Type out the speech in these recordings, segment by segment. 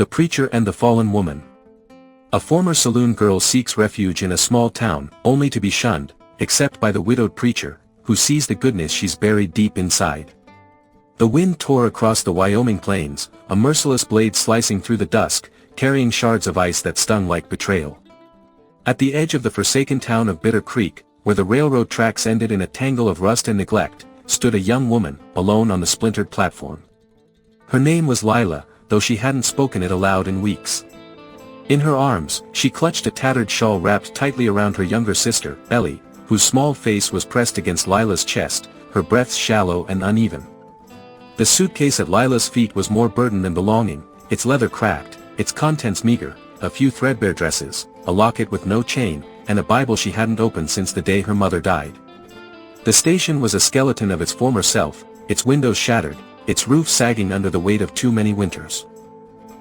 The Preacher and the Fallen Woman. A former saloon girl seeks refuge in a small town, only to be shunned, except by the widowed preacher, who sees the goodness she's buried deep inside. The wind tore across the Wyoming plains, a merciless blade slicing through the dusk, carrying shards of ice that stung like betrayal. At the edge of the forsaken town of Bitter Creek, where the railroad tracks ended in a tangle of rust and neglect, stood a young woman, alone on the splintered platform. Her name was Lila, though she hadn't spoken it aloud in weeks. In her arms, she clutched a tattered shawl wrapped tightly around her younger sister, Ellie, whose small face was pressed against Lila's chest, her breaths shallow and uneven. The suitcase at Lila's feet was more burden than belonging, its leather cracked, its contents meager, a few threadbare dresses, a locket with no chain, and a Bible she hadn't opened since the day her mother died. The station was a skeleton of its former self, its windows shattered, its roof sagging under the weight of too many winters.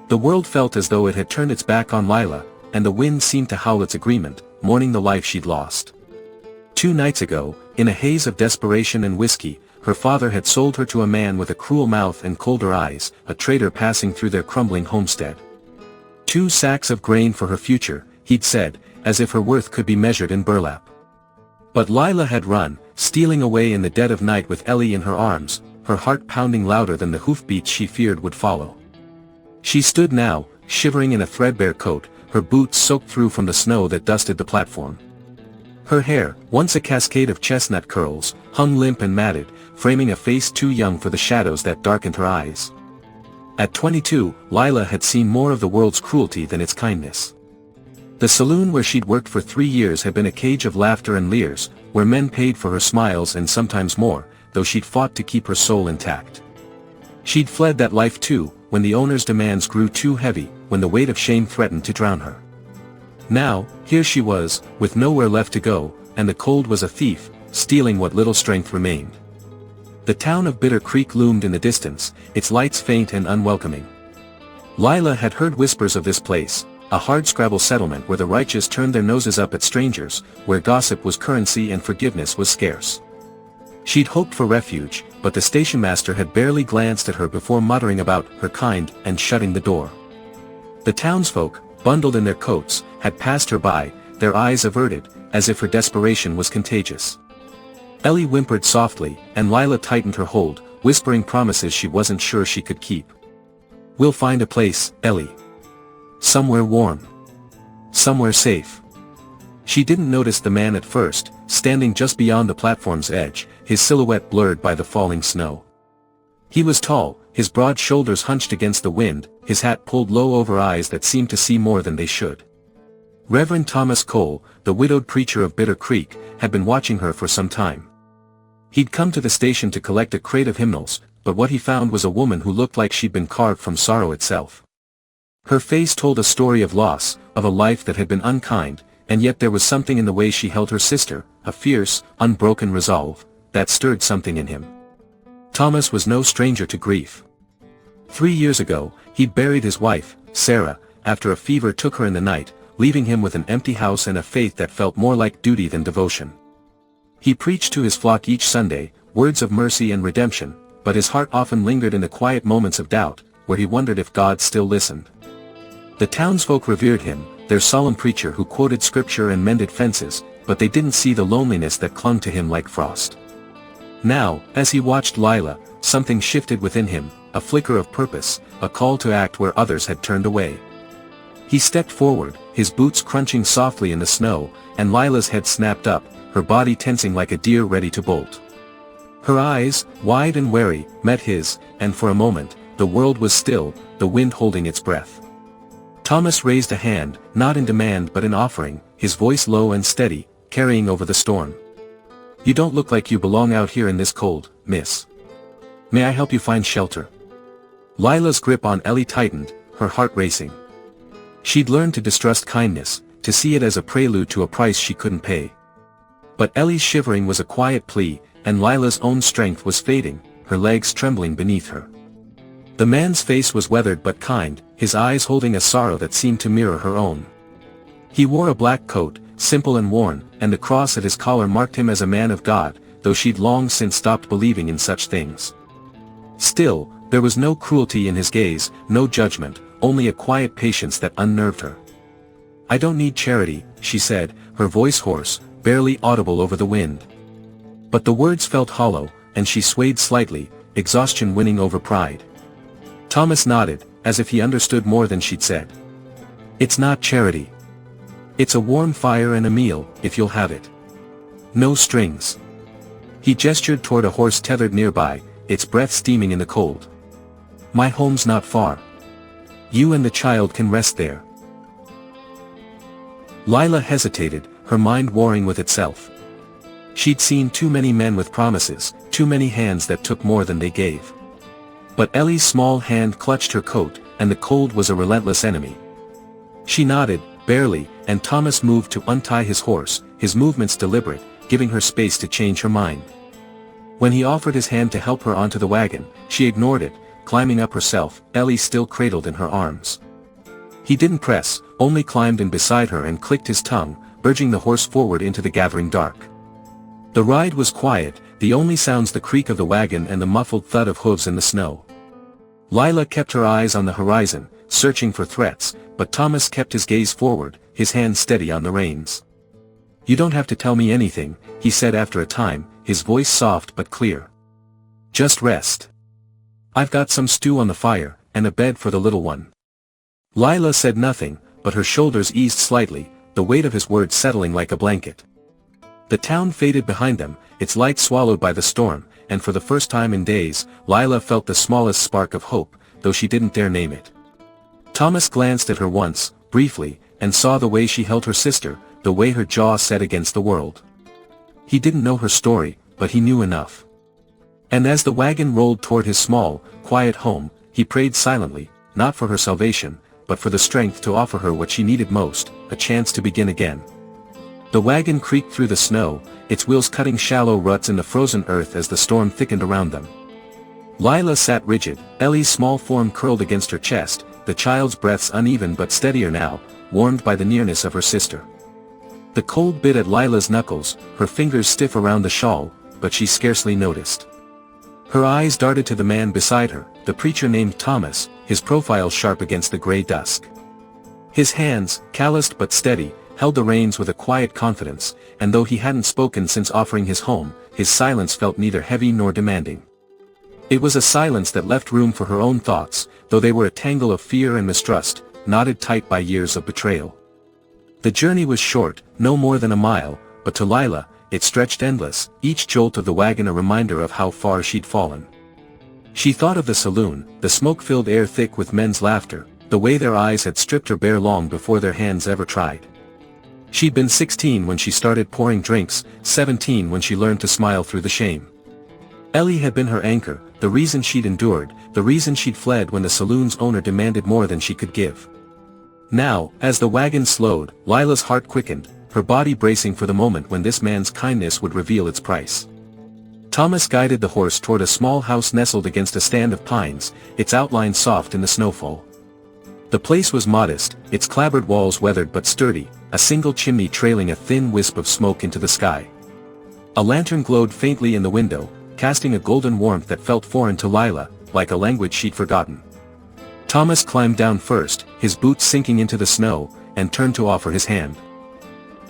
The world felt as though it had turned its back on Lila, and the wind seemed to howl its agreement, mourning the life she'd lost. 2 nights ago, in a haze of desperation and whiskey, her father had sold her to a man with a cruel mouth and colder eyes, a traitor passing through their crumbling homestead. 2 sacks of grain for her future, he'd said, as if her worth could be measured in burlap. But Lila had run, stealing away in the dead of night with Ellie in her arms, her heart pounding louder than the hoofbeats she feared would follow. She stood now, shivering in a threadbare coat, her boots soaked through from the snow that dusted the platform. Her hair, once a cascade of chestnut curls, hung limp and matted, framing a face too young for the shadows that darkened her eyes. At 22, Lila had seen more of the world's cruelty than its kindness. The saloon where she'd worked for 3 years had been a cage of laughter and leers, where men paid for her smiles and sometimes more, though she'd fought to keep her soul intact. She'd fled that life too, when the owner's demands grew too heavy, when the weight of shame threatened to drown her. Now, here she was, with nowhere left to go, and the cold was a thief, stealing what little strength remained. The town of Bitter Creek loomed in the distance, its lights faint and unwelcoming. Lila had heard whispers of this place, a hardscrabble settlement where the righteous turned their noses up at strangers, where gossip was currency and forgiveness was scarce. She'd hoped for refuge, but the stationmaster had barely glanced at her before muttering about her kind and shutting the door. The townsfolk, bundled in their coats, had passed her by, their eyes averted, as if her desperation was contagious. Ellie whimpered softly, and Lila tightened her hold, whispering promises she wasn't sure she could keep. "We'll find a place, Ellie. Somewhere warm. Somewhere safe." She didn't notice the man at first, standing just beyond the platform's edge, his silhouette blurred by the falling snow. He was tall, his broad shoulders hunched against the wind, his hat pulled low over eyes that seemed to see more than they should. Reverend Thomas Cole, the widowed preacher of Bitter Creek, had been watching her for some time. He'd come to the station to collect a crate of hymnals, but what he found was a woman who looked like she'd been carved from sorrow itself. Her face told a story of loss, of a life that had been unkind, and yet there was something in the way she held her sister, a fierce, unbroken resolve, that stirred something in him. Thomas was no stranger to grief. 3 years ago, he'd buried his wife, Sarah, after a fever took her in the night, leaving him with an empty house and a faith that felt more like duty than devotion. He preached to his flock each Sunday, words of mercy and redemption, but his heart often lingered in the quiet moments of doubt, where he wondered if God still listened. The townsfolk revered him, their solemn preacher who quoted scripture and mended fences, but they didn't see the loneliness that clung to him like frost. Now, as he watched Lila, something shifted within him, a flicker of purpose, a call to act where others had turned away. He stepped forward, his boots crunching softly in the snow, and Lila's head snapped up, her body tensing like a deer ready to bolt. Her eyes, wide and wary, met his, and for a moment, the world was still, the wind holding its breath. Thomas raised a hand, not in demand but in offering, his voice low and steady, carrying over the storm. "You don't look like you belong out here in this cold, miss. May I help you find shelter?" Lila's grip on Ellie tightened, her heart racing. She'd learned to distrust kindness, to see it as a prelude to a price she couldn't pay. But Ellie's shivering was a quiet plea, and Lila's own strength was fading, her legs trembling beneath her. The man's face was weathered but kind, his eyes holding a sorrow that seemed to mirror her own. He wore a black coat, simple and worn, and the cross at his collar marked him as a man of God, though she'd long since stopped believing in such things. Still, there was no cruelty in his gaze, no judgment, only a quiet patience that unnerved her. "I don't need charity," she said, her voice hoarse, barely audible over the wind. But the words felt hollow, and she swayed slightly, exhaustion winning over pride. Thomas nodded, as if he understood more than she'd said. "It's not charity. It's a warm fire and a meal, if you'll have it. No strings." He gestured toward a horse tethered nearby, its breath steaming in the cold. "My home's not far. You and the child can rest there." Lila hesitated, her mind warring with itself. She'd seen too many men with promises, too many hands that took more than they gave. But Ellie's small hand clutched her coat, and the cold was a relentless enemy. She nodded, barely, and Thomas moved to untie his horse, his movements deliberate, giving her space to change her mind. When he offered his hand to help her onto the wagon, she ignored it, climbing up herself, Ellie still cradled in her arms. He didn't press, only climbed in beside her and clicked his tongue, urging the horse forward into the gathering dark. The ride was quiet, the only sounds the creak of the wagon and the muffled thud of hooves in the snow. Lila kept her eyes on the horizon, searching for threats, but Thomas kept his gaze forward, his hand steady on the reins. "You don't have to tell me anything," he said after a time, his voice soft but clear. "Just rest. I've got some stew on the fire, and a bed for the little one." Lila said nothing, but her shoulders eased slightly, the weight of his words settling like a blanket. The town faded behind them, its light swallowed by the storm, and for the first time in days, Lila felt the smallest spark of hope, though she didn't dare name it. Thomas glanced at her once, briefly, and saw the way she held her sister, the way her jaw set against the world. He didn't know her story, but he knew enough. And as the wagon rolled toward his small, quiet home, he prayed silently, not for her salvation, but for the strength to offer her what she needed most, a chance to begin again. The wagon creaked through the snow, its wheels cutting shallow ruts in the frozen earth as the storm thickened around them. Lila sat rigid, Ellie's small form curled against her chest, the child's breaths uneven but steadier now, warmed by the nearness of her sister. The cold bit at Lila's knuckles, her fingers stiff around the shawl, but she scarcely noticed. Her eyes darted to the man beside her, the preacher named Thomas, his profile sharp against the gray dusk. His hands, calloused but steady, held the reins with a quiet confidence, and though he hadn't spoken since offering his home, his silence felt neither heavy nor demanding. It was a silence that left room for her own thoughts, though they were a tangle of fear and mistrust, knotted tight by years of betrayal. The journey was short, no more than a mile, but to Lila, it stretched endless, each jolt of the wagon a reminder of how far she'd fallen. She thought of the saloon, the smoke-filled air thick with men's laughter, the way their eyes had stripped her bare long before their hands ever tried. She'd been 16 when she started pouring drinks, 17 when she learned to smile through the shame. Ellie had been her anchor, the reason she'd endured, the reason she'd fled when the saloon's owner demanded more than she could give. Now, as the wagon slowed, Lila's heart quickened, her body bracing for the moment when this man's kindness would reveal its price. Thomas guided the horse toward a small house nestled against a stand of pines, its outline soft in the snowfall. The place was modest, its clapboard walls weathered but sturdy, a single chimney trailing a thin wisp of smoke into the sky. A lantern glowed faintly in the window, casting a golden warmth that felt foreign to Lila, like a language she'd forgotten. Thomas climbed down first, his boots sinking into the snow, and turned to offer his hand.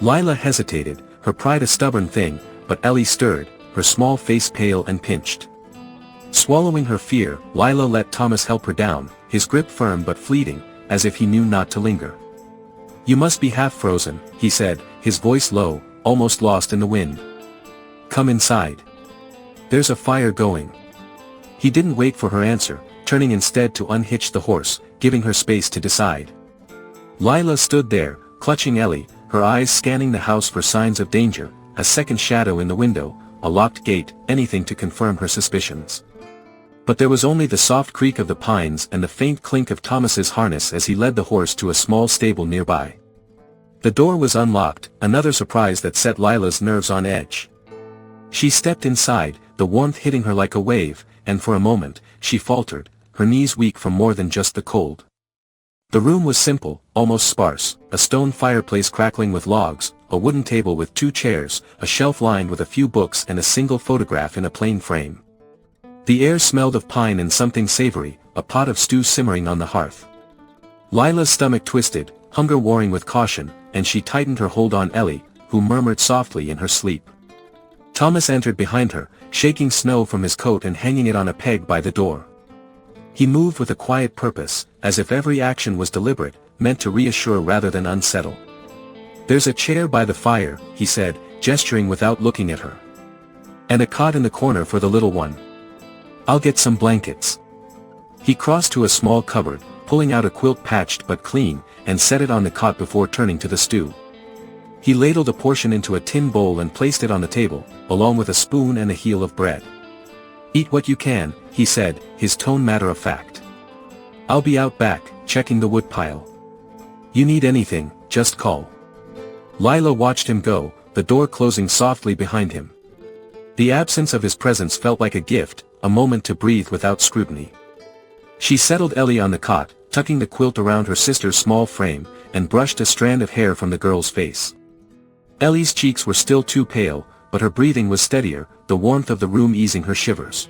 Lila hesitated, her pride a stubborn thing, but Ellie stirred, her small face pale and pinched. Swallowing her fear, Lila let Thomas help her down, his grip firm but fleeting, as if he knew not to linger. "You must be half frozen," he said, his voice low, almost lost in the wind. "Come inside. There's a fire going." He didn't wait for her answer, turning instead to unhitch the horse, giving her space to decide. Lila stood there, clutching Ellie, her eyes scanning the house for signs of danger, a second shadow in the window, a locked gate, anything to confirm her suspicions. But there was only the soft creak of the pines and the faint clink of Thomas's harness as he led the horse to a small stable nearby. The door was unlocked, another surprise that set Lila's nerves on edge. She stepped inside, the warmth hitting her like a wave, and for a moment, she faltered, her knees weak from more than just the cold. The room was simple, almost sparse, a stone fireplace crackling with logs, a wooden table with 2 chairs, a shelf lined with a few books and a single photograph in a plain frame. The air smelled of pine and something savory, a pot of stew simmering on the hearth. Lila's stomach twisted, hunger warring with caution, and she tightened her hold on Ellie, who murmured softly in her sleep. Thomas entered behind her, shaking snow from his coat and hanging it on a peg by the door. He moved with a quiet purpose, as if every action was deliberate, meant to reassure rather than unsettle. "There's a chair by the fire," he said, gesturing without looking at her. "And a cot in the corner for the little one. I'll get some blankets." He crossed to a small cupboard, pulling out a quilt patched but clean, and set it on the cot before turning to the stew. He ladled a portion into a tin bowl and placed it on the table, along with a spoon and a heel of bread. "Eat what you can," he said, his tone matter-of-fact. "I'll be out back, checking the woodpile. You need anything, just call." Lila watched him go, the door closing softly behind him. The absence of his presence felt like a gift, a moment to breathe without scrutiny. She settled Ellie on the cot, tucking the quilt around her sister's small frame, and brushed a strand of hair from the girl's face. Ellie's cheeks were still too pale, but her breathing was steadier, the warmth of the room easing her shivers.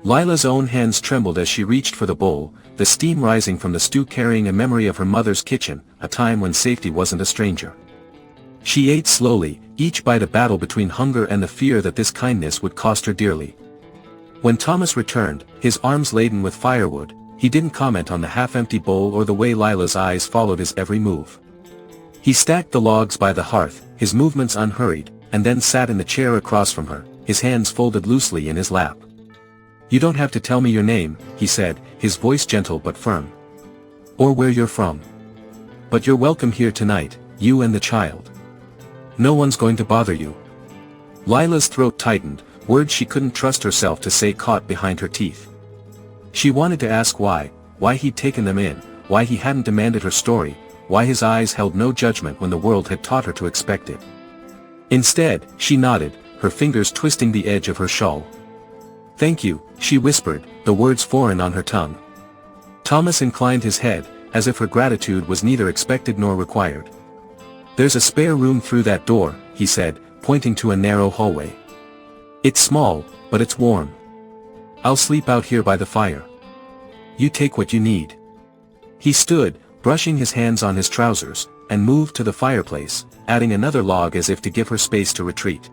Lila's own hands trembled as she reached for the bowl, the steam rising from the stew carrying a memory of her mother's kitchen, a time when safety wasn't a stranger. She ate slowly, each bite a battle between hunger and the fear that this kindness would cost her dearly. When Thomas returned, his arms laden with firewood, he didn't comment on the half-empty bowl or the way Lila's eyes followed his every move. He stacked the logs by the hearth, his movements unhurried, and then sat in the chair across from her, his hands folded loosely in his lap. "You don't have to tell me your name," he said, his voice gentle but firm. "Or where you're from. But you're welcome here tonight, you and the child. No one's going to bother you." Lila's throat tightened, words she couldn't trust herself to say caught behind her teeth. She wanted to ask why he'd taken them in, why he hadn't demanded her story, why his eyes held no judgment when the world had taught her to expect it. Instead, she nodded, her fingers twisting the edge of her shawl. "Thank you," she whispered, the words foreign on her tongue. Thomas inclined his head, as if her gratitude was neither expected nor required. "There's a spare room through that door," he said, pointing to a narrow hallway. "It's small, but it's warm. I'll sleep out here by the fire. You take what you need." He stood, brushing his hands on his trousers, and moved to the fireplace, adding another log as if to give her space to retreat.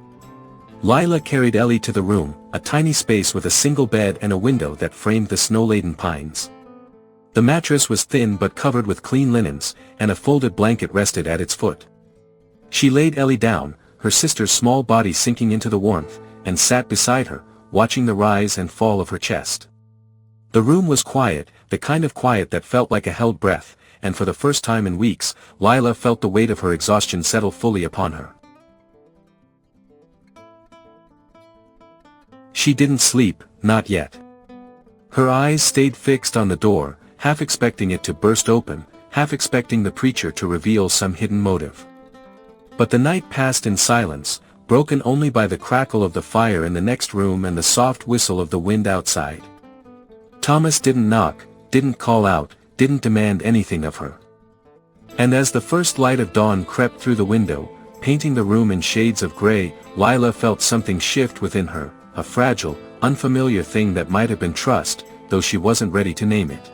Lila carried Ellie to the room, a tiny space with a single bed and a window that framed the snow-laden pines. The mattress was thin but covered with clean linens, and a folded blanket rested at its foot. She laid Ellie down, her sister's small body sinking into the warmth, and sat beside her, watching the rise and fall of her chest. The room was quiet, the kind of quiet that felt like a held breath, and for the first time in weeks, Lila felt the weight of her exhaustion settle fully upon her. She didn't sleep, not yet. Her eyes stayed fixed on the door, half expecting it to burst open, half expecting the preacher to reveal some hidden motive. But the night passed in silence, broken only by the crackle of the fire in the next room and the soft whistle of the wind outside. Thomas didn't knock, didn't call out, didn't demand anything of her. And as the first light of dawn crept through the window, painting the room in shades of gray, Lila felt something shift within her, a fragile, unfamiliar thing that might have been trust, though she wasn't ready to name it.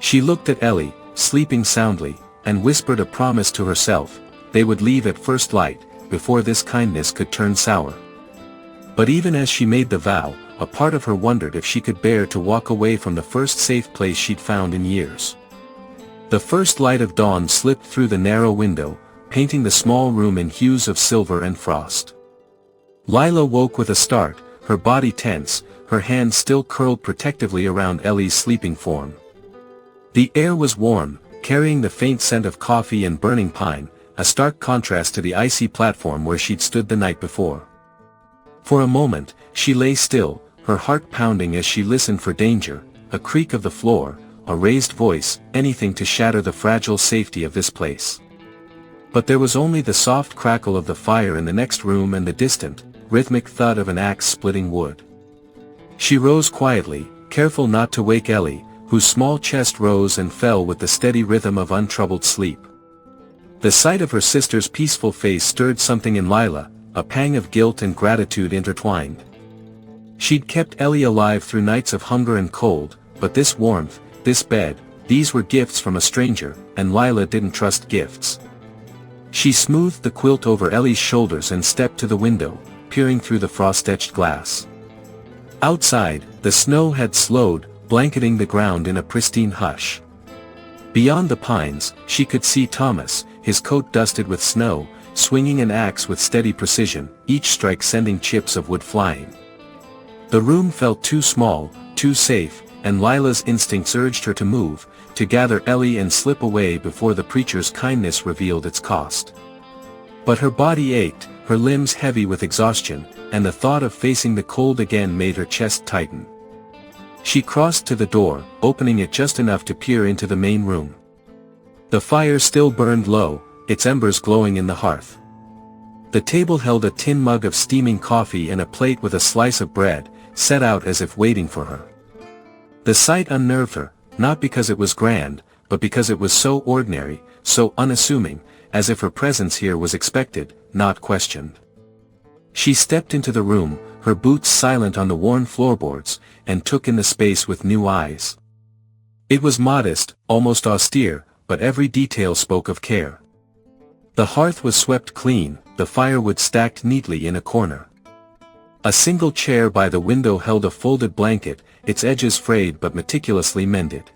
She looked at Ellie, sleeping soundly, and whispered a promise to herself: they would leave at first light, before this kindness could turn sour. But even as she made the vow, a part of her wondered if she could bear to walk away from the first safe place she'd found in years. The first light of dawn slipped through the narrow window, painting the small room in hues of silver and frost. Lila woke with a start, her body tense, her hands still curled protectively around Ellie's sleeping form. The air was warm, carrying the faint scent of coffee and burning pine, a stark contrast to the icy platform where she'd stood the night before. For a moment, she lay still, her heart pounding as she listened for danger, a creak of the floor, a raised voice, anything to shatter the fragile safety of this place. But there was only the soft crackle of the fire in the next room and the distant, rhythmic thud of an axe splitting wood. She rose quietly, careful not to wake Ellie, whose small chest rose and fell with the steady rhythm of untroubled sleep. The sight of her sister's peaceful face stirred something in Lila, a pang of guilt and gratitude intertwined. She'd kept Ellie alive through nights of hunger and cold, but this warmth, this bed, these were gifts from a stranger, and Lila didn't trust gifts. She smoothed the quilt over Ellie's shoulders and stepped to the window, peering through the frost-etched glass. Outside, the snow had slowed, blanketing the ground in a pristine hush. Beyond the pines, she could see Thomas, his coat dusted with snow, swinging an axe with steady precision, each strike sending chips of wood flying. The room felt too small, too safe, and Lila's instincts urged her to move, to gather Ellie and slip away before the preacher's kindness revealed its cost. But her body ached, her limbs heavy with exhaustion, and the thought of facing the cold again made her chest tighten. She crossed to the door, opening it just enough to peer into the main room. The fire still burned low, its embers glowing in the hearth. The table held a tin mug of steaming coffee and a plate with a slice of bread, set out as if waiting for her. The sight unnerved her, not because it was grand, but because it was so ordinary, so unassuming, as if her presence here was expected, not questioned. She stepped into the room, her boots silent on the worn floorboards, and took in the space with new eyes. It was modest, almost austere, but every detail spoke of care. The hearth was swept clean, the firewood stacked neatly in a corner. A single chair by the window held a folded blanket, its edges frayed but meticulously mended.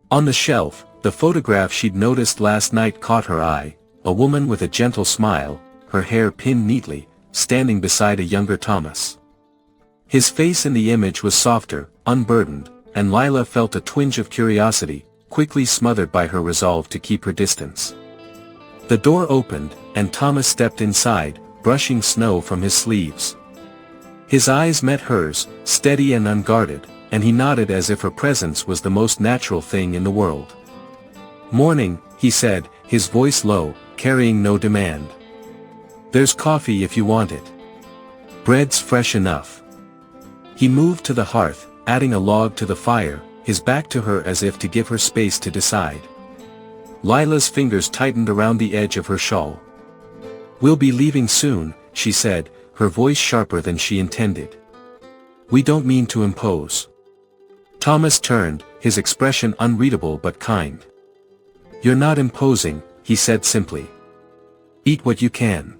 On the shelf, the photograph she'd noticed last night caught her eye, a woman with a gentle smile, her hair pinned neatly, standing beside a younger Thomas. His face in the image was softer, unburdened, and Lila felt a twinge of curiosity, quickly smothered by her resolve to keep her distance. The door opened, and Thomas stepped inside, brushing snow from his sleeves. His eyes met hers, steady and unguarded, and he nodded as if her presence was the most natural thing in the world. "Morning," he said, his voice low, carrying no demand. "There's coffee if you want it. Bread's fresh enough." He moved to the hearth, adding a log to the fire, his back to her as if to give her space to decide. Lila's fingers tightened around the edge of her shawl. "We'll be leaving soon," she said, her voice sharper than she intended. "We don't mean to impose." Thomas turned, his expression unreadable but kind. "You're not imposing," he said simply. "Eat what you can.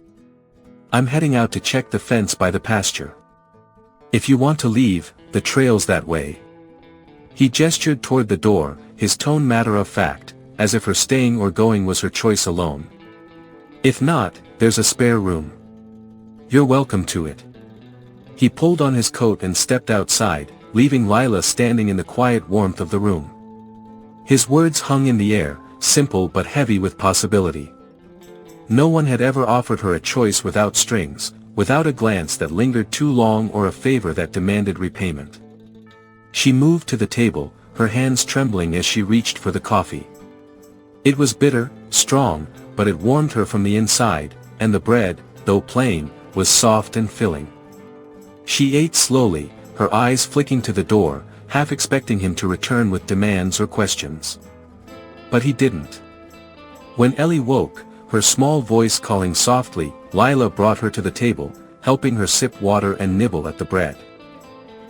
I'm heading out to check the fence by the pasture. If you want to leave, the trail's that way." He gestured toward the door, his tone matter-of-fact, as if her staying or going was her choice alone. "If not, there's a spare room. You're welcome to it." He pulled on his coat and stepped outside, leaving Lila standing in the quiet warmth of the room. His words hung in the air, simple but heavy with possibility. No one had ever offered her a choice without strings, without a glance that lingered too long or a favor that demanded repayment. She moved to the table, her hands trembling as she reached for the coffee. It was bitter, strong, but it warmed her from the inside, and the bread, though plain, was soft and filling. She ate slowly, her eyes flicking to the door, half expecting him to return with demands or questions. But he didn't. When Ellie woke, her small voice calling softly, Lila brought her to the table, helping her sip water and nibble at the bread.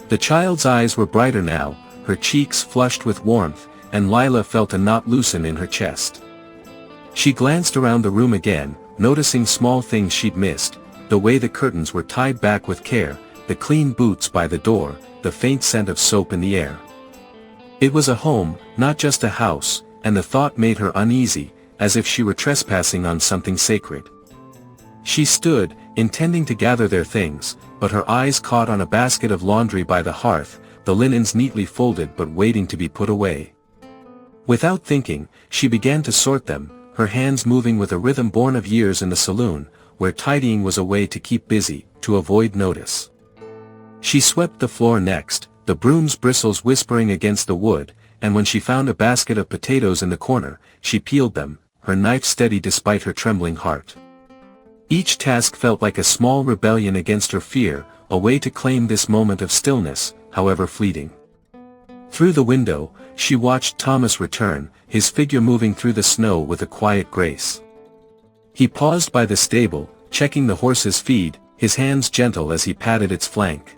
The child's eyes were brighter now, her cheeks flushed with warmth, and Lila felt a knot loosen in her chest. She glanced around the room again, noticing small things she'd missed, the way the curtains were tied back with care, the clean boots by the door, the faint scent of soap in the air. It was a home, not just a house, and the thought made her uneasy, as if she were trespassing on something sacred. She stood, intending to gather their things, but her eyes caught on a basket of laundry by the hearth, the linens neatly folded but waiting to be put away. Without thinking, she began to sort them, her hands moving with a rhythm born of years in the saloon, where tidying was a way to keep busy, to avoid notice. She swept the floor next, the broom's bristles whispering against the wood, and when she found a basket of potatoes in the corner, she peeled them, her knife steady despite her trembling heart. Each task felt like a small rebellion against her fear, a way to claim this moment of stillness, however fleeting. Through the window, she watched Thomas return, his figure moving through the snow with a quiet grace. He paused by the stable, checking the horse's feed, his hands gentle as he patted its flank.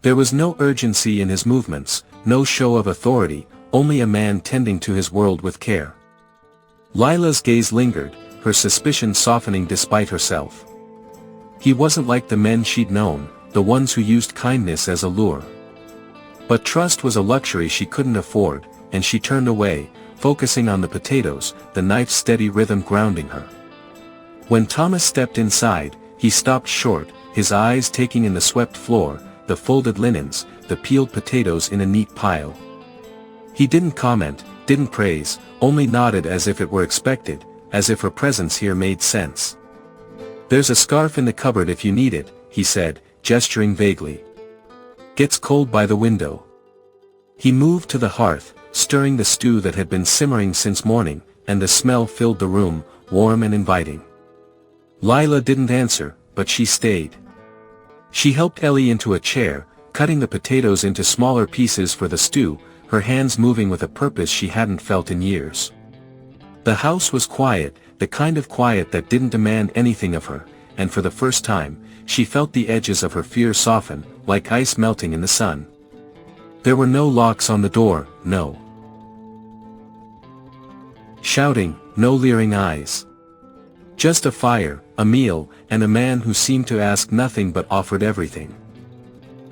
There was no urgency in his movements, no show of authority, only a man tending to his world with care. Lila's gaze lingered, her suspicion softening despite herself. He wasn't like the men she'd known, the ones who used kindness as a lure. But trust was a luxury she couldn't afford, and she turned away, focusing on the potatoes, the knife's steady rhythm grounding her. When Thomas stepped inside, he stopped short, his eyes taking in the swept floor, the folded linens, the peeled potatoes in a neat pile. He didn't comment, didn't praise, only nodded as if it were expected, as if her presence here made sense. "There's a scarf in the cupboard if you need it," he said, gesturing vaguely. "Gets cold by the window." He moved to the hearth, stirring the stew that had been simmering since morning, and the smell filled the room, warm and inviting. Lila didn't answer, but she stayed. She helped Ellie into a chair, cutting the potatoes into smaller pieces for the stew, her hands moving with a purpose she hadn't felt in years. The house was quiet, the kind of quiet that didn't demand anything of her, and for the first time, she felt the edges of her fear soften, like ice melting in the sun. There were no locks on the door, no shouting, no leering eyes. Just a fire, a meal, and a man who seemed to ask nothing but offered everything.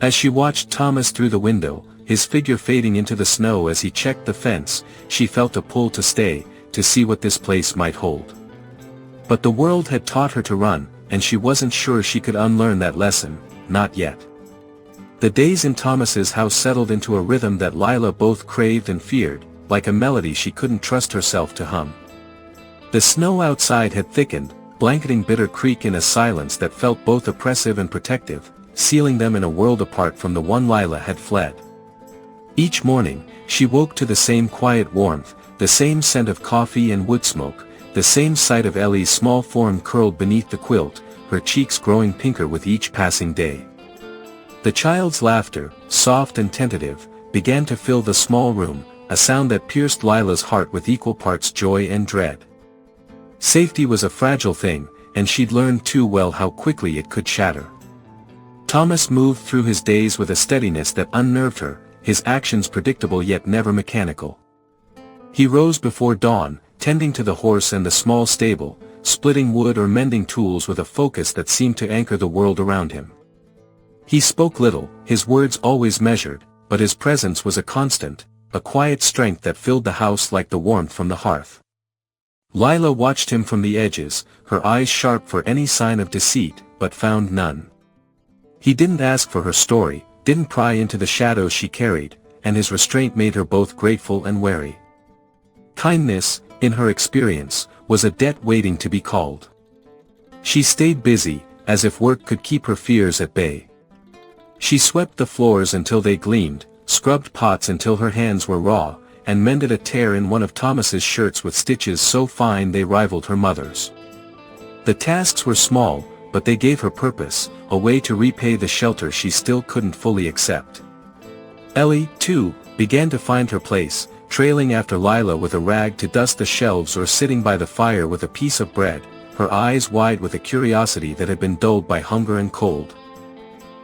As she watched Thomas through the window, his figure fading into the snow as he checked the fence, she felt a pull to stay, to see what this place might hold. But the world had taught her to run, and she wasn't sure she could unlearn that lesson, not yet. The days in Thomas's house settled into a rhythm that Lila both craved and feared, like a melody she couldn't trust herself to hum. The snow outside had thickened, blanketing Bitter Creek in a silence that felt both oppressive and protective, sealing them in a world apart from the one Lila had fled. Each morning, she woke to the same quiet warmth, the same scent of coffee and wood smoke, the same sight of Ellie's small form curled beneath the quilt, her cheeks growing pinker with each passing day. The child's laughter, soft and tentative, began to fill the small room, a sound that pierced Lila's heart with equal parts joy and dread. Safety was a fragile thing, and she'd learned too well how quickly it could shatter. Thomas moved through his days with a steadiness that unnerved her, his actions predictable yet never mechanical. He rose before dawn, tending to the horse and the small stable, splitting wood or mending tools with a focus that seemed to anchor the world around him. He spoke little, his words always measured, but his presence was a constant, a quiet strength that filled the house like the warmth from the hearth. Lila watched him from the edges, her eyes sharp for any sign of deceit, but found none. He didn't ask for her story, didn't pry into the shadows she carried, and his restraint made her both grateful and wary. Kindness, in her experience, was a debt waiting to be called. She stayed busy, as if work could keep her fears at bay. She swept the floors until they gleamed, scrubbed pots until her hands were raw, and mended a tear in one of Thomas's shirts with stitches so fine they rivaled her mother's. The tasks were small, but they gave her purpose, a way to repay the shelter she still couldn't fully accept. Ellie, too, began to find her place, trailing after Lila with a rag to dust the shelves or sitting by the fire with a piece of bread, her eyes wide with a curiosity that had been dulled by hunger and cold.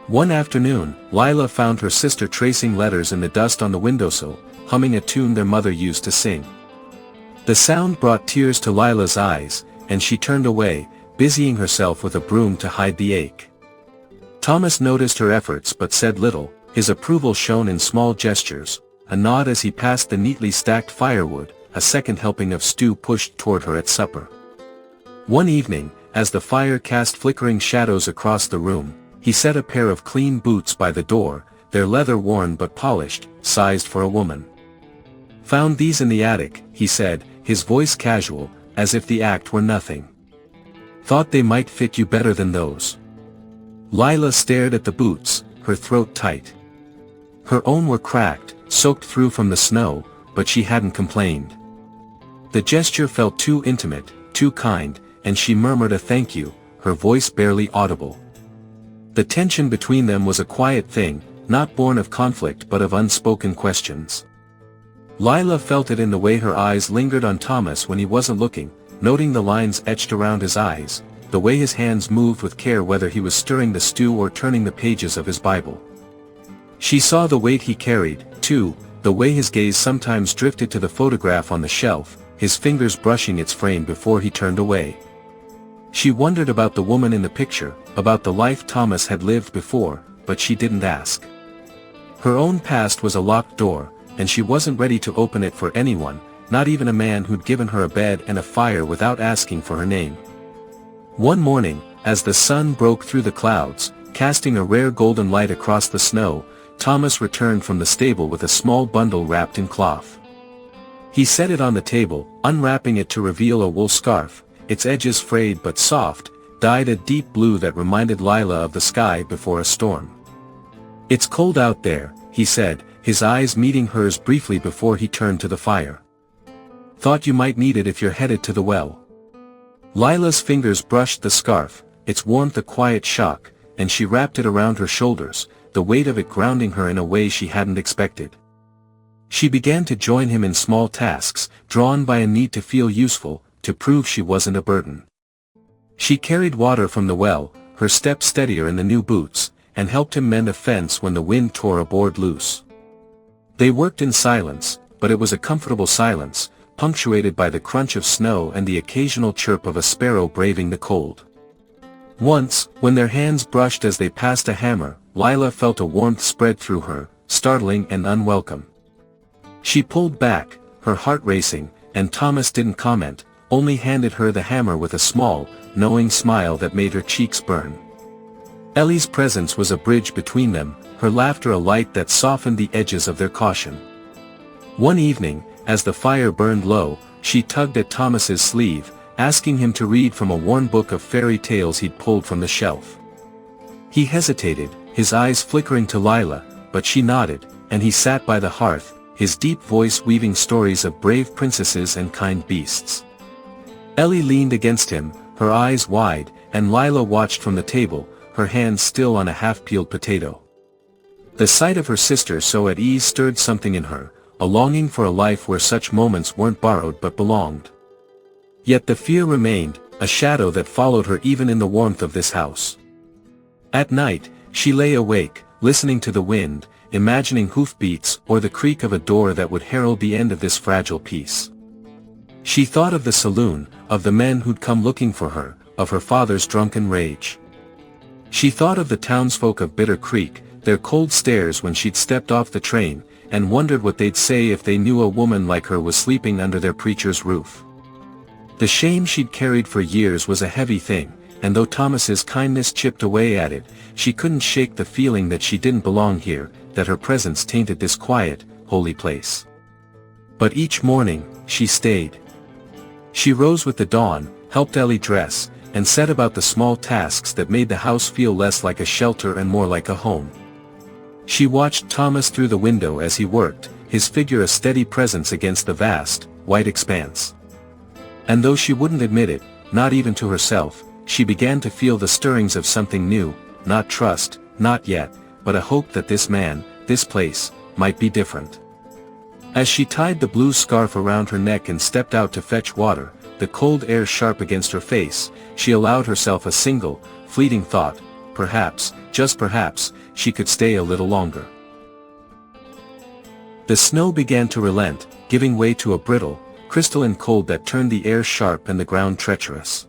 One afternoon, Lila found her sister tracing letters in the dust on the windowsill, humming a tune their mother used to sing. The sound brought tears to Lila's eyes, and she turned away, busying herself with a broom to hide the ache. Thomas noticed her efforts but said little, his approval shown in small gestures, a nod as he passed the neatly stacked firewood, a second helping of stew pushed toward her at supper. One evening, as the fire cast flickering shadows across the room, he set a pair of clean boots by the door, their leather worn but polished, sized for a woman. "Found these in the attic," he said, his voice casual, as if the act were nothing. "Thought they might fit you better than those." Lila stared at the boots, her throat tight. Her own were cracked, soaked through from the snow, but she hadn't complained. The gesture felt too intimate, too kind, and she murmured a thank you, her voice barely audible. The tension between them was a quiet thing, not born of conflict but of unspoken questions. Lila felt it in the way her eyes lingered on Thomas when he wasn't looking, noting the lines etched around his eyes, the way his hands moved with care whether he was stirring the stew or turning the pages of his Bible. She saw the weight he carried, too, the way his gaze sometimes drifted to the photograph on the shelf, his fingers brushing its frame before he turned away. She wondered about the woman in the picture, about the life Thomas had lived before, but she didn't ask. Her own past was a locked door, and she wasn't ready to open it for anyone, not even a man who'd given her a bed and a fire without asking for her name. One morning, as the sun broke through the clouds, casting a rare golden light across the snow, Thomas returned from the stable with a small bundle wrapped in cloth. He set it on the table, unwrapping it to reveal a wool scarf, its edges frayed but soft, dyed a deep blue that reminded Lila of the sky before a storm. "It's cold out there," he said, his eyes meeting hers briefly before he turned to the fire. "Thought you might need it if you're headed to the well." Lila's fingers brushed the scarf, its warmth a quiet shock, and she wrapped it around her shoulders, the weight of it grounding her in a way she hadn't expected. She began to join him in small tasks, drawn by a need to feel useful, to prove she wasn't a burden. She carried water from the well, her step steadier in the new boots, and helped him mend a fence when the wind tore a board loose. They worked in silence, but it was a comfortable silence, punctuated by the crunch of snow and the occasional chirp of a sparrow braving the cold. Once, when their hands brushed as they passed a hammer, Lila felt a warmth spread through her, startling and unwelcome. She pulled back, her heart racing, and Thomas didn't comment, only handed her the hammer with a small, knowing smile that made her cheeks burn. Ellie's presence was a bridge between them, her laughter a light that softened the edges of their caution. One evening, as the fire burned low, she tugged at Thomas's sleeve, asking him to read from a worn book of fairy tales he'd pulled from the shelf. He hesitated, his eyes flickering to Lila, but she nodded, and he sat by the hearth, his deep voice weaving stories of brave princesses and kind beasts. Ellie leaned against him, her eyes wide, and Lila watched from the table, her hands still on a half-peeled potato. The sight of her sister so at ease stirred something in her, a longing for a life where such moments weren't borrowed but belonged. Yet the fear remained, a shadow that followed her even in the warmth of this house. At night, she lay awake, listening to the wind, imagining hoofbeats or the creak of a door that would herald the end of this fragile peace. She thought of the saloon, of the men who'd come looking for her, of her father's drunken rage. She thought of the townsfolk of Bitter Creek, their cold stares when she'd stepped off the train, and wondered what they'd say if they knew a woman like her was sleeping under their preacher's roof. The shame she'd carried for years was a heavy thing, and though Thomas's kindness chipped away at it, she couldn't shake the feeling that she didn't belong here, that her presence tainted this quiet, holy place. But each morning, she stayed. She rose with the dawn, helped Ellie dress, and set about the small tasks that made the house feel less like a shelter and more like a home. She watched Thomas through the window as he worked, his figure a steady presence against the vast, white expanse. And though she wouldn't admit it, not even to herself, she began to feel the stirrings of something new, not trust, not yet, but a hope that this man, this place, might be different. As she tied the blue scarf around her neck and stepped out to fetch water, the cold air sharp against her face, she allowed herself a single, fleeting thought: perhaps, just perhaps, she could stay a little longer. The snow began to relent, giving way to a brittle, crystalline cold that turned the air sharp and the ground treacherous.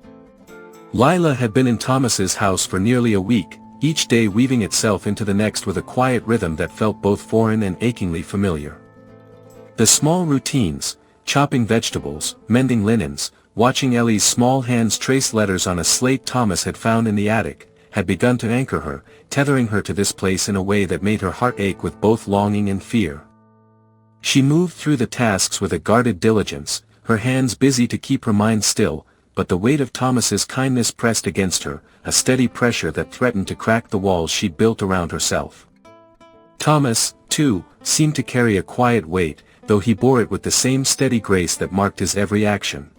Lila had been in Thomas's house for nearly a week, each day weaving itself into the next with a quiet rhythm that felt both foreign and achingly familiar. The small routines, chopping vegetables, mending linens, watching Ellie's small hands trace letters on a slate Thomas had found in the attic, had begun to anchor her, tethering her to this place in a way that made her heart ache with both longing and fear. She moved through the tasks with a guarded diligence, her hands busy to keep her mind still, but the weight of Thomas's kindness pressed against her, a steady pressure that threatened to crack the walls she'd built around herself. Thomas, too, seemed to carry a quiet weight, though he bore it with the same steady grace that marked his every action.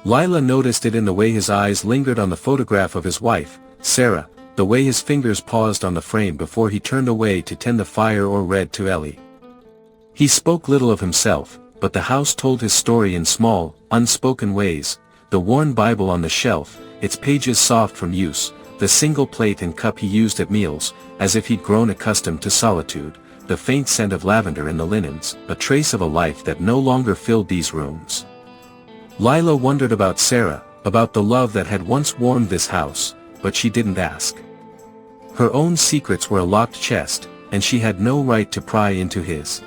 Lila noticed it in the way his eyes lingered on the photograph of his wife, Sarah, the way his fingers paused on the frame before he turned away to tend the fire or read to Ellie. He spoke little of himself, but the house told his story in small, unspoken ways: the worn Bible on the shelf, its pages soft from use, the single plate and cup he used at meals, as if he'd grown accustomed to solitude, the faint scent of lavender in the linens, a trace of a life that no longer filled these rooms. Lila wondered about Sarah, about the love that had once warmed this house, but she didn't ask. Her own secrets were a locked chest, and she had no right to pry into his.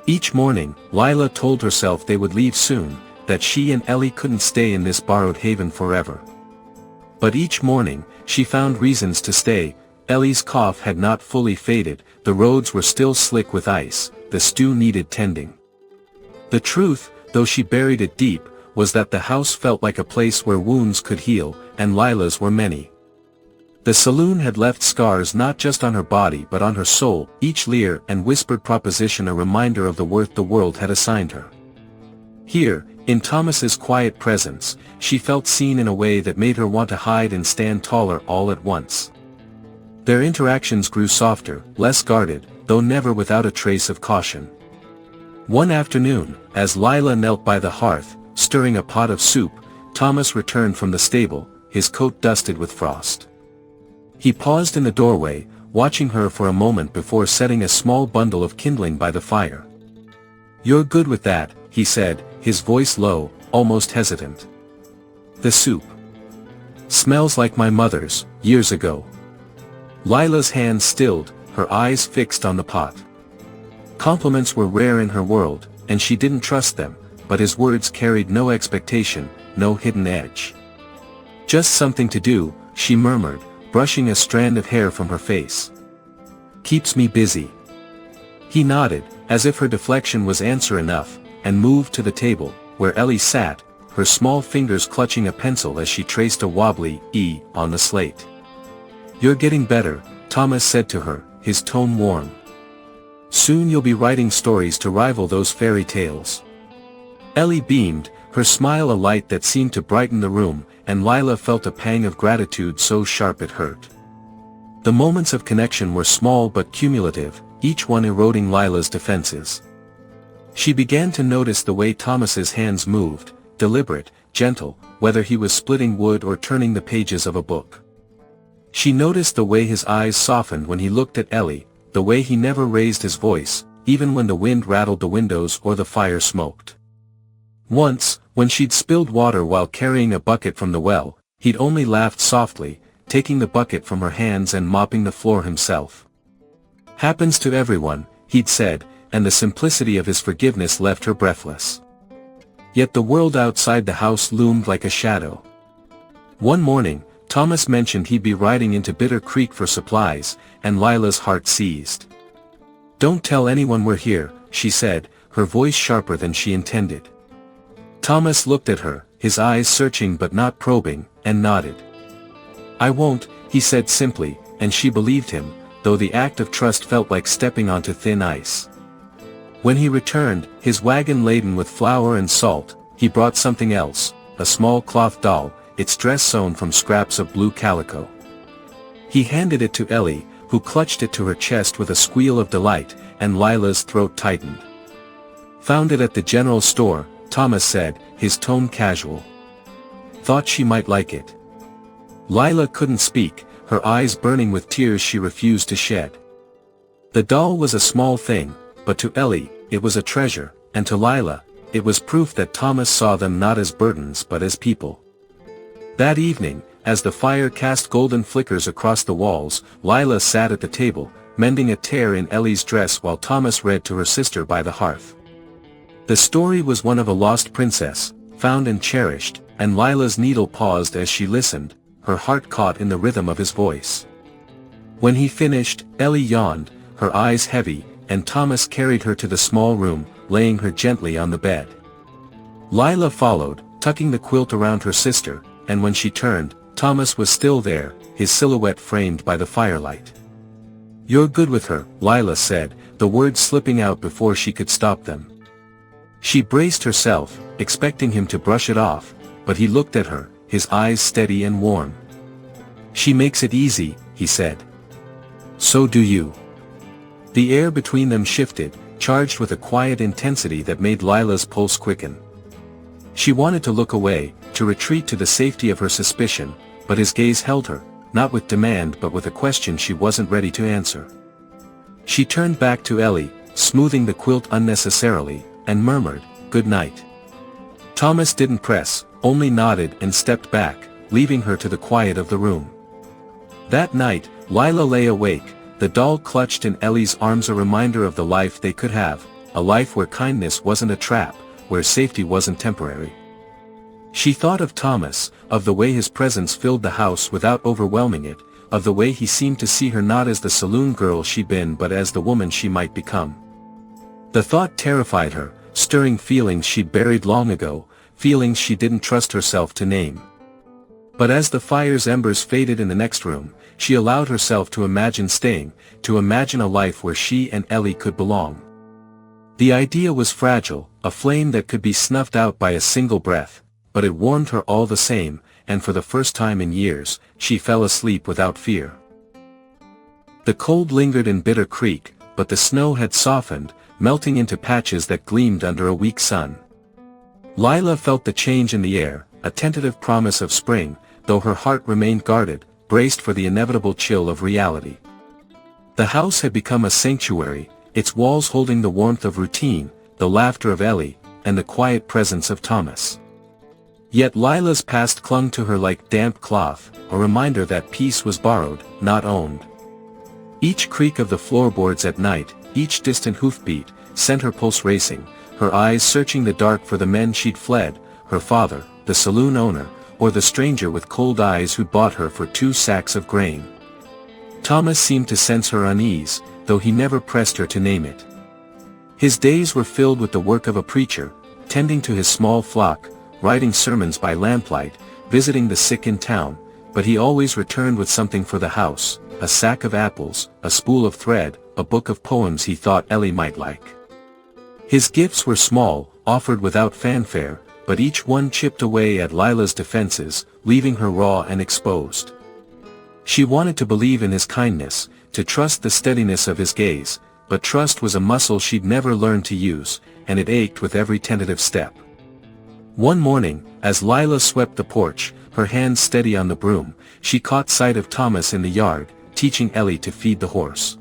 Each morning, Lila told herself they would leave soon, that she and Ellie couldn't stay in this borrowed haven forever. But each morning, she found reasons to stay. Ellie's cough had not fully faded, the roads were still slick with ice, the stew needed tending. The truth, though she buried it deep, was that the house felt like a place where wounds could heal, and Lila's were many. The saloon had left scars not just on her body but on her soul, each leer and whispered proposition a reminder of the worth the world had assigned her. Here, in Thomas's quiet presence, she felt seen in a way that made her want to hide and stand taller all at once. Their interactions grew softer, less guarded, though never without a trace of caution. One afternoon, as Lila knelt by the hearth, stirring a pot of soup, Thomas returned from the stable, his coat dusted with frost. He paused in the doorway, watching her for a moment before setting a small bundle of kindling by the fire. "You're good with that," he said, his voice low, almost hesitant. "The soup smells like my mother's, years ago." Lila's hand stilled, her eyes fixed on the pot. Compliments were rare in her world, and she didn't trust them, but his words carried no expectation, no hidden edge. "Just something to do," she murmured, brushing a strand of hair from her face. "Keeps me busy." He nodded, as if her deflection was answer enough, and moved to the table, where Ellie sat, her small fingers clutching a pencil as she traced a wobbly E on the slate. "You're getting better," Thomas said to her, his tone warm. "Soon you'll be writing stories to rival those fairy tales." Ellie beamed, her smile a light that seemed to brighten the room, and Lila felt a pang of gratitude so sharp it hurt. The moments of connection were small but cumulative, each one eroding Lila's defenses. She began to notice the way Thomas's hands moved, deliberate, gentle, whether he was splitting wood or turning the pages of a book. She noticed the way his eyes softened when he looked at Ellie, the way he never raised his voice, even when the wind rattled the windows or the fire smoked. Once, when she'd spilled water while carrying a bucket from the well, he'd only laughed softly, taking the bucket from her hands and mopping the floor himself. "Happens to everyone," he'd said, and the simplicity of his forgiveness left her breathless. Yet the world outside the house loomed like a shadow. One morning, Thomas mentioned he'd be riding into Bitter Creek for supplies, and Lila's heart seized. "Don't tell anyone we're here," she said, her voice sharper than she intended. Thomas looked at her, his eyes searching but not probing, and nodded. "I won't," he said simply, and she believed him, though the act of trust felt like stepping onto thin ice. When he returned, his wagon laden with flour and salt, he brought something else, a small cloth doll, its dress sewn from scraps of blue calico. He handed it to Ellie, who clutched it to her chest with a squeal of delight, and Lila's throat tightened. "Found it at the general store," Thomas said, his tone casual. "Thought she might like it." Lila couldn't speak, her eyes burning with tears she refused to shed. The doll was a small thing, but to Ellie, it was a treasure, and to Lila, it was proof that Thomas saw them not as burdens but as people. That evening, as the fire cast golden flickers across the walls, Lila sat at the table, mending a tear in Ellie's dress while Thomas read to her sister by the hearth. The story was one of a lost princess, found and cherished, and Lila's needle paused as she listened, her heart caught in the rhythm of his voice. When he finished, Ellie yawned, her eyes heavy, and Thomas carried her to the small room, laying her gently on the bed. Lila followed, tucking the quilt around her sister, and when she turned, Thomas was still there, his silhouette framed by the firelight. "You're good with her," Lila said, the words slipping out before she could stop them. She braced herself, expecting him to brush it off, but he looked at her, his eyes steady and warm. "She makes it easy," he said. "So do you." The air between them shifted, charged with a quiet intensity that made Lila's pulse quicken. She wanted to look away, to retreat to the safety of her suspicion, but his gaze held her, not with demand but with a question she wasn't ready to answer. She turned back to Ellie, smoothing the quilt unnecessarily, and murmured, "Good night." Thomas didn't press, only nodded and stepped back, leaving her to the quiet of the room. That night, Lila lay awake, the doll clutched in Ellie's arms, a reminder of the life they could have, a life where kindness wasn't a trap, where safety wasn't temporary. She thought of Thomas, of the way his presence filled the house without overwhelming it, of the way he seemed to see her not as the saloon girl she'd been but as the woman she might become. The thought terrified her, stirring feelings she'd buried long ago, feelings she didn't trust herself to name. But as the fire's embers faded in the next room, she allowed herself to imagine staying, to imagine a life where she and Ellie could belong. The idea was fragile, a flame that could be snuffed out by a single breath, but it warmed her all the same, and for the first time in years, she fell asleep without fear. The cold lingered in Bitter Creek, but the snow had softened, melting into patches that gleamed under a weak sun. Lila felt the change in the air, a tentative promise of spring, though her heart remained guarded, braced for the inevitable chill of reality. The house had become a sanctuary, its walls holding the warmth of routine, the laughter of Ellie, and the quiet presence of Thomas. Yet Lila's past clung to her like damp cloth, a reminder that peace was borrowed, not owned. Each creak of the floorboards at night, each distant hoofbeat, sent her pulse racing, her eyes searching the dark for the men she'd fled, her father, the saloon owner, or the stranger with cold eyes who bought her for 2 sacks of grain. Thomas seemed to sense her unease, though he never pressed her to name it. His days were filled with the work of a preacher, tending to his small flock, writing sermons by lamplight, visiting the sick in town, but he always returned with something for the house, a sack of apples, a spool of thread, a book of poems he thought Ellie might like. His gifts were small, offered without fanfare, but each one chipped away at Lila's defenses, leaving her raw and exposed. She wanted to believe in his kindness, to trust the steadiness of his gaze, but trust was a muscle she'd never learned to use, and it ached with every tentative step. One morning, as Lila swept the porch, her hands steady on the broom, she caught sight of Thomas in the yard, teaching Ellie to feed the horse.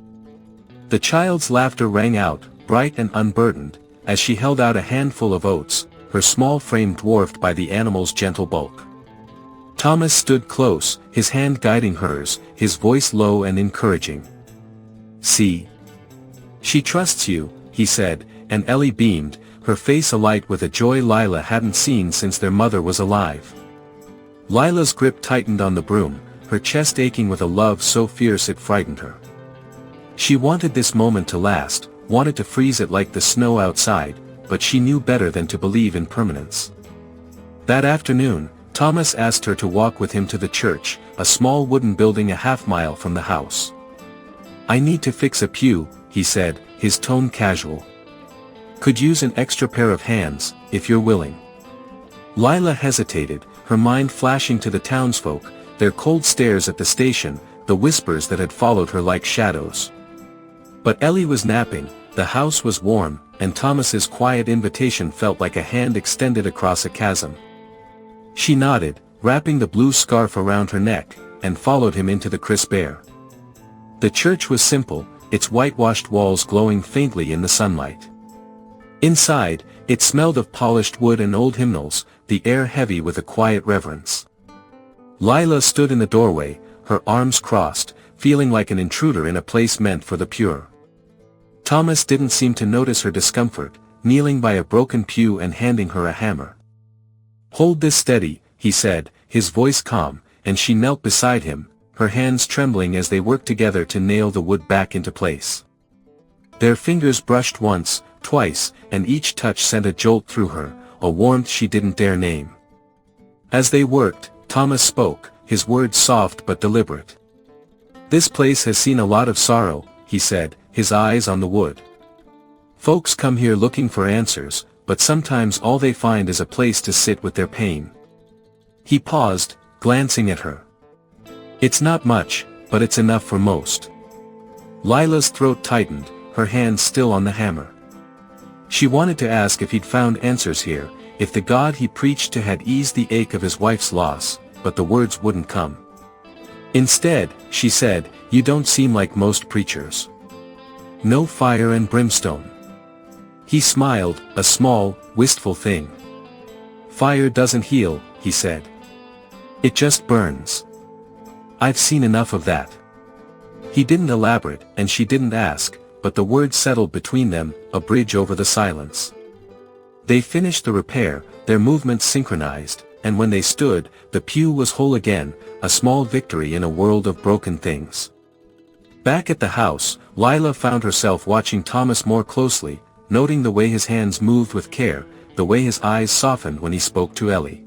The child's laughter rang out, bright and unburdened, as she held out a handful of oats, her small frame dwarfed by the animal's gentle bulk. Thomas stood close, his hand guiding hers, his voice low and encouraging. "See? She trusts you," he said, and Ellie beamed, her face alight with a joy Lila hadn't seen since their mother was alive. Lila's grip tightened on the broom, her chest aching with a love so fierce it frightened her. She wanted this moment to last, wanted to freeze it like the snow outside, but she knew better than to believe in permanence. That afternoon, Thomas asked her to walk with him to the church, a small wooden building a half-mile from the house. "I need to fix a pew," he said, his tone casual. "Could use an extra pair of hands, if you're willing." Lila hesitated, her mind flashing to the townsfolk, their cold stares at the station, the whispers that had followed her like shadows. But Ellie was napping, the house was warm, and Thomas's quiet invitation felt like a hand extended across a chasm. She nodded, wrapping the blue scarf around her neck, and followed him into the crisp air. The church was simple, its whitewashed walls glowing faintly in the sunlight. Inside, it smelled of polished wood and old hymnals, the air heavy with a quiet reverence. Lila stood in the doorway, her arms crossed, feeling like an intruder in a place meant for the pure. Thomas didn't seem to notice her discomfort, kneeling by a broken pew and handing her a hammer. "Hold this steady," he said, his voice calm, and she knelt beside him, her hands trembling as they worked together to nail the wood back into place. Their fingers brushed once, twice, and each touch sent a jolt through her, a warmth she didn't dare name. As they worked, Thomas spoke, his words soft but deliberate. "This place has seen a lot of sorrow," he said, his eyes on the wood. "Folks come here looking for answers, but sometimes all they find is a place to sit with their pain." He paused, glancing at her. "It's not much, but it's enough for most." Lila's throat tightened, her hands still on the hammer. She wanted to ask if he'd found answers here, if the God he preached to had eased the ache of his wife's loss, but the words wouldn't come. "Instead," she said, "you don't seem like most preachers." No fire and brimstone. He smiled, a small, wistful thing. Fire doesn't heal, he said. It just burns. I've seen enough of that. He didn't elaborate, and she didn't ask, but the words settled between them, a bridge over the silence. They finished the repair, their movements synchronized, and when they stood, the pew was whole again, a small victory in a world of broken things. Back at the house, Lila found herself watching Thomas more closely, noting the way his hands moved with care, the way his eyes softened when he spoke to Ellie.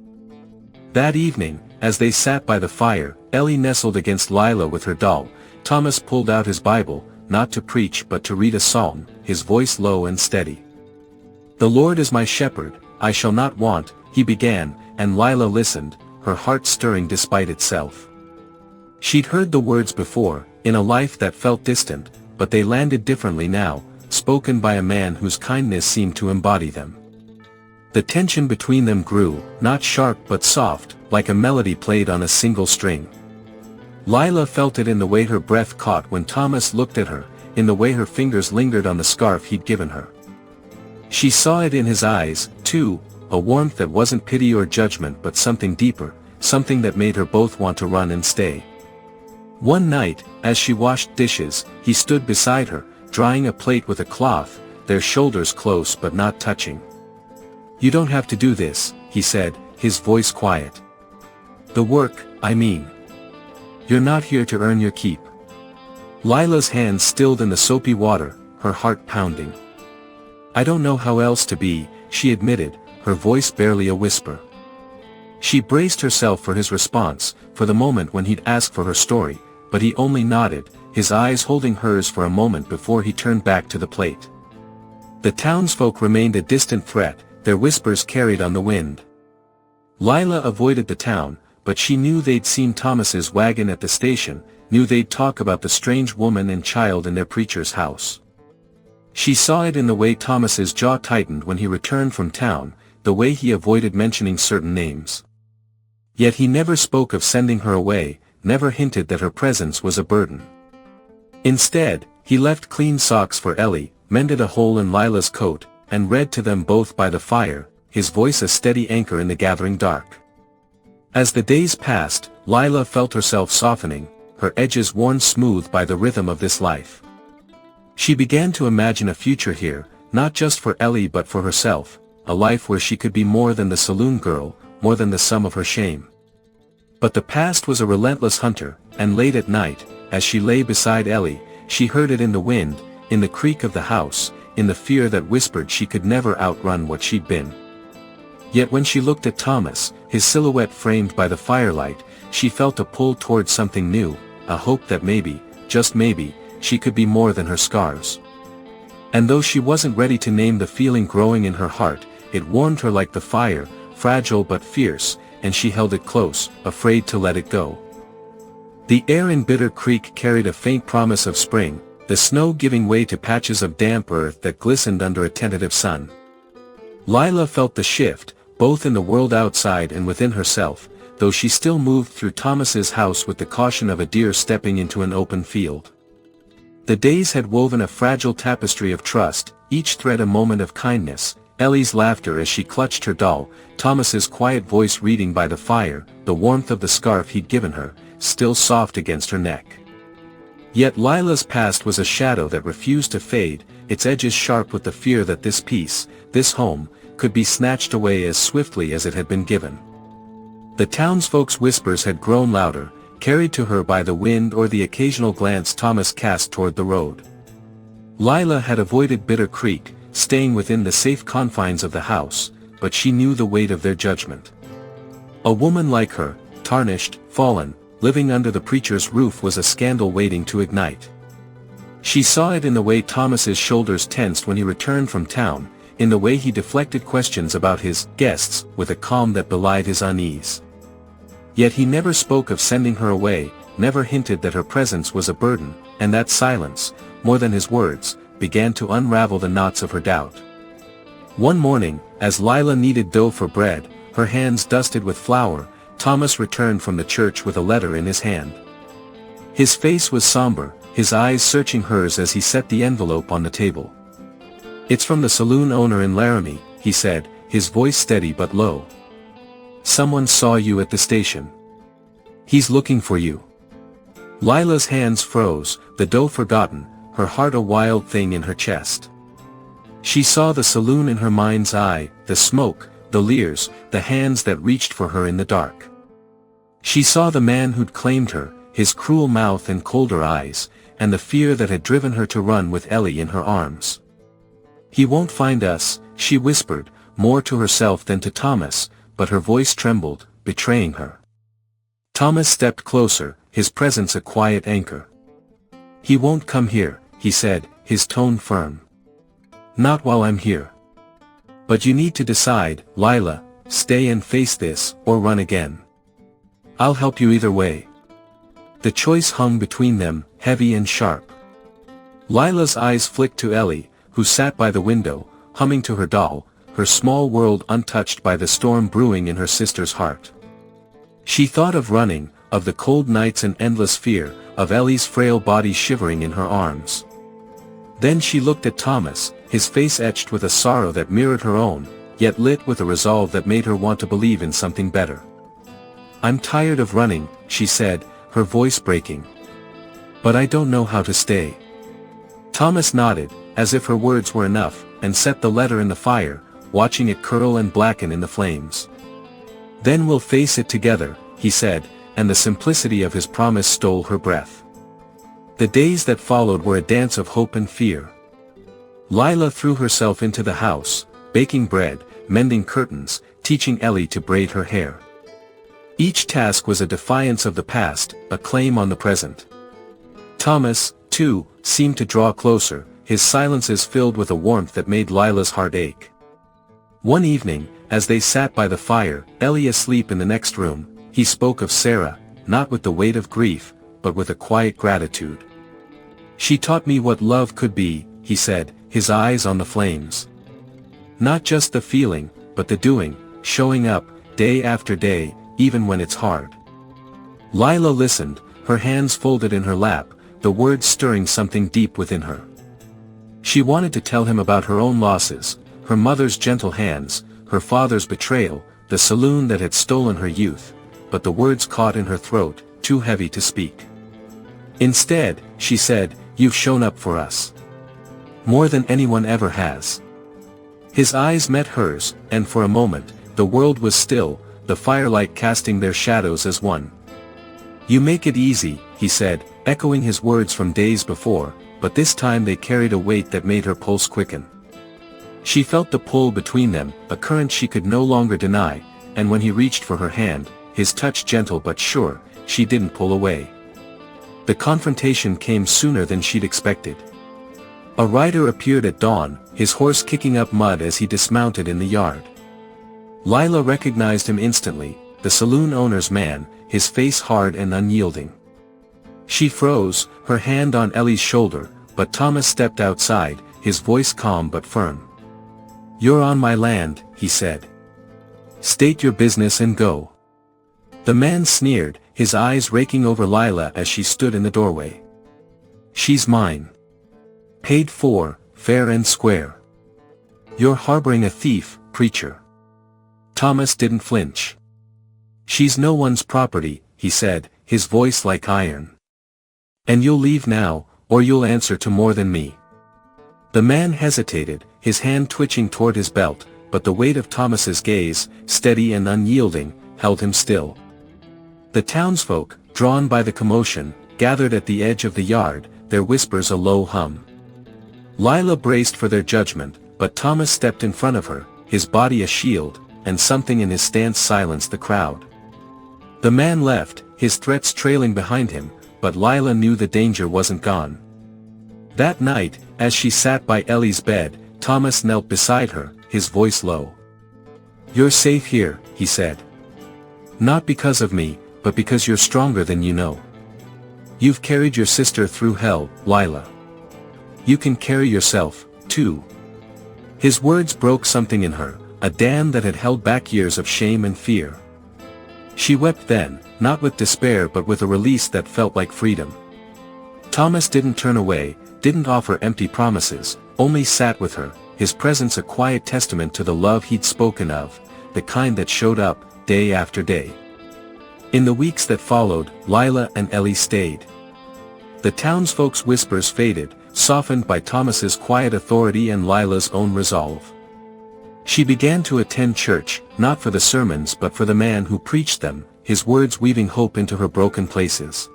That evening, as they sat by the fire, Ellie nestled against Lila with her doll. Thomas pulled out his Bible, not to preach but to read a psalm, his voice low and steady. "The Lord is my shepherd, I shall not want," he began, and Lila listened, her heart stirring despite itself. She'd heard the words before, in a life that felt distant, but they landed differently now, spoken by a man whose kindness seemed to embody them. The tension between them grew, not sharp but soft, like a melody played on a single string. Lila felt it in the way her breath caught when Thomas looked at her, in the way her fingers lingered on the scarf he'd given her. She saw it in his eyes, too, a warmth that wasn't pity or judgment but something deeper, something that made her both want to run and stay. One night, as she washed dishes, he stood beside her, drying a plate with a cloth, their shoulders close but not touching. "You don't have to do this," he said, his voice quiet. "The work, I mean. You're not here to earn your keep." Lila's hands stilled in the soapy water, her heart pounding. "I don't know how else to be," she admitted, her voice barely a whisper. She braced herself for his response, for the moment when he'd ask for her story, but he only nodded, his eyes holding hers for a moment before he turned back to the plate. The townsfolk remained a distant threat, their whispers carried on the wind. Lila avoided the town, but she knew they'd seen Thomas's wagon at the station, knew they'd talk about the strange woman and child in their preacher's house. She saw it in the way Thomas's jaw tightened when he returned from town, the way he avoided mentioning certain names. Yet he never spoke of sending her away, never hinted that her presence was a burden. Instead, he left clean socks for Ellie, mended a hole in Lila's coat, and read to them both by the fire, his voice a steady anchor in the gathering dark. As the days passed, Lila felt herself softening, her edges worn smooth by the rhythm of this life. She began to imagine a future here, not just for Ellie but for herself, a life where she could be more than the saloon girl, more than the sum of her shame. But the past was a relentless hunter, and late at night, as she lay beside Ellie, she heard it in the wind, in the creak of the house, in the fear that whispered she could never outrun what she'd been. Yet when she looked at Thomas, his silhouette framed by the firelight, she felt a pull towards something new, a hope that maybe, just maybe, she could be more than her scars. And though she wasn't ready to name the feeling growing in her heart, it warmed her like the fire, fragile but fierce, and she held it close, afraid to let it go. The air in Bitter Creek carried a faint promise of spring, the snow giving way to patches of damp earth that glistened under a tentative sun. Lila felt the shift, both in the world outside and within herself, though she still moved through Thomas's house with the caution of a deer stepping into an open field. The days had woven a fragile tapestry of trust, each thread a moment of kindness, Ellie's laughter as she clutched her doll, Thomas's quiet voice reading by the fire, the warmth of the scarf he'd given her, still soft against her neck. Yet Lila's past was a shadow that refused to fade, its edges sharp with the fear that this peace, this home, could be snatched away as swiftly as it had been given. The townsfolk's whispers had grown louder, carried to her by the wind or the occasional glance Thomas cast toward the road. Lila had avoided Bitter Creek, staying within the safe confines of the house, but she knew the weight of their judgment. A woman like her, tarnished, fallen, living under the preacher's roof was a scandal waiting to ignite. She saw it in the way Thomas's shoulders tensed when he returned from town, in the way he deflected questions about his guests with a calm that belied his unease. Yet he never spoke of sending her away, never hinted that her presence was a burden, and that silence, more than his words, began to unravel the knots of her doubt. One morning, as Lila kneaded dough for bread, her hands dusted with flour, Thomas returned from the church with a letter in his hand. His face was somber, his eyes searching hers as he set the envelope on the table. "It's from the saloon owner in Laramie," he said, his voice steady but low. "Someone saw you at the station. He's looking for you." Lila's hands froze, the dough forgotten, her heart a wild thing in her chest. She saw the saloon in her mind's eye, the smoke, the leers, the hands that reached for her in the dark. She saw the man who'd claimed her, his cruel mouth and colder eyes, and the fear that had driven her to run with Ellie in her arms. "He won't find us," she whispered, more to herself than to Thomas, but her voice trembled, betraying her. Thomas stepped closer, his presence a quiet anchor. "He won't come here," he said, his tone firm. "Not while I'm here. But you need to decide, Lila, stay and face this, or run again. I'll help you either way." The choice hung between them, heavy and sharp. Lila's eyes flicked to Ellie, who sat by the window, humming to her doll, her small world untouched by the storm brewing in her sister's heart. She thought of running, of the cold nights and endless fear, of Ellie's frail body shivering in her arms. Then she looked at Thomas, his face etched with a sorrow that mirrored her own, yet lit with a resolve that made her want to believe in something better. "I'm tired of running," she said, her voice breaking. "But I don't know how to stay." Thomas nodded, as if her words were enough, and set the letter in the fire, watching it curl and blacken in the flames. "Then we'll face it together," he said, and the simplicity of his promise stole her breath. The days that followed were a dance of hope and fear. Lila threw herself into the house, baking bread, mending curtains, teaching Ellie to braid her hair. Each task was a defiance of the past, a claim on the present. Thomas, too, seemed to draw closer, his silences filled with a warmth that made Lila's heart ache. One evening, as they sat by the fire, Ellie asleep in the next room, he spoke of Sarah, not with the weight of grief, but with a quiet gratitude. "She taught me what love could be," he said, his eyes on the flames. "Not just the feeling, but the doing, showing up, day after day, even when it's hard." Lila listened, her hands folded in her lap, the words stirring something deep within her. She wanted to tell him about her own losses, her mother's gentle hands, her father's betrayal, the saloon that had stolen her youth, but the words caught in her throat, too heavy to speak. "Instead," she said, "you've shown up for us. More than anyone ever has." His eyes met hers, and for a moment, the world was still, the firelight casting their shadows as one. "You make it easy," he said, echoing his words from days before, but this time they carried a weight that made her pulse quicken. She felt the pull between them, a current she could no longer deny, and when he reached for her hand, his touch gentle but sure, she didn't pull away. The confrontation came sooner than she'd expected. A rider appeared at dawn, his horse kicking up mud as he dismounted in the yard. Lila recognized him instantly, the saloon owner's man, his face hard and unyielding. She froze, her hand on Ellie's shoulder, but Thomas stepped outside, his voice calm but firm. "You're on my land," he said. "State your business and go." The man sneered, his eyes raking over Lila as she stood in the doorway. "She's mine. Paid for, fair and square." "You're harboring a thief, preacher." Thomas didn't flinch. "She's no one's property," he said, his voice like iron. "And you'll leave now, or you'll answer to more than me." The man hesitated, his hand twitching toward his belt, but the weight of Thomas's gaze, steady and unyielding, held him still. The townsfolk, drawn by the commotion, gathered at the edge of the yard, their whispers a low hum. Lila braced for their judgment, but Thomas stepped in front of her, his body a shield, and something in his stance silenced the crowd. The man left, his threats trailing behind him, but Lila knew the danger wasn't gone. That night, as she sat by Ellie's bed, Thomas knelt beside her, his voice low. "You're safe here," he said. "Not because of me, but because you're stronger than you know. You've carried your sister through hell, Lila. You can carry yourself, too." His words broke something in her, a dam that had held back years of shame and fear. She wept then, not with despair but with a release that felt like freedom. Thomas didn't turn away, didn't offer empty promises, only sat with her, his presence a quiet testament to the love he'd spoken of, the kind that showed up, day after day. In the weeks that followed, Lila and Ellie stayed. The townsfolk's whispers faded, softened by Thomas's quiet authority and Lila's own resolve. She began to attend church, not for the sermons but for the man who preached them, his words weaving hope into her broken places.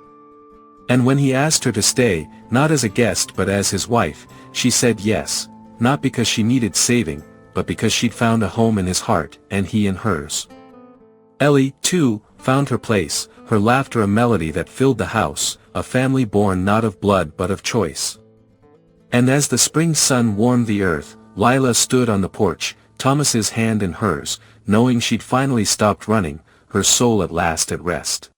And when he asked her to stay, not as a guest but as his wife, she said yes, not because she needed saving, but because she'd found a home in his heart, and he in hers. Ellie, too, found her place, her laughter a melody that filled the house, a family born not of blood but of choice. And as the spring sun warmed the earth, Lila stood on the porch, Thomas's hand in hers, knowing she'd finally stopped running, her soul at last at rest.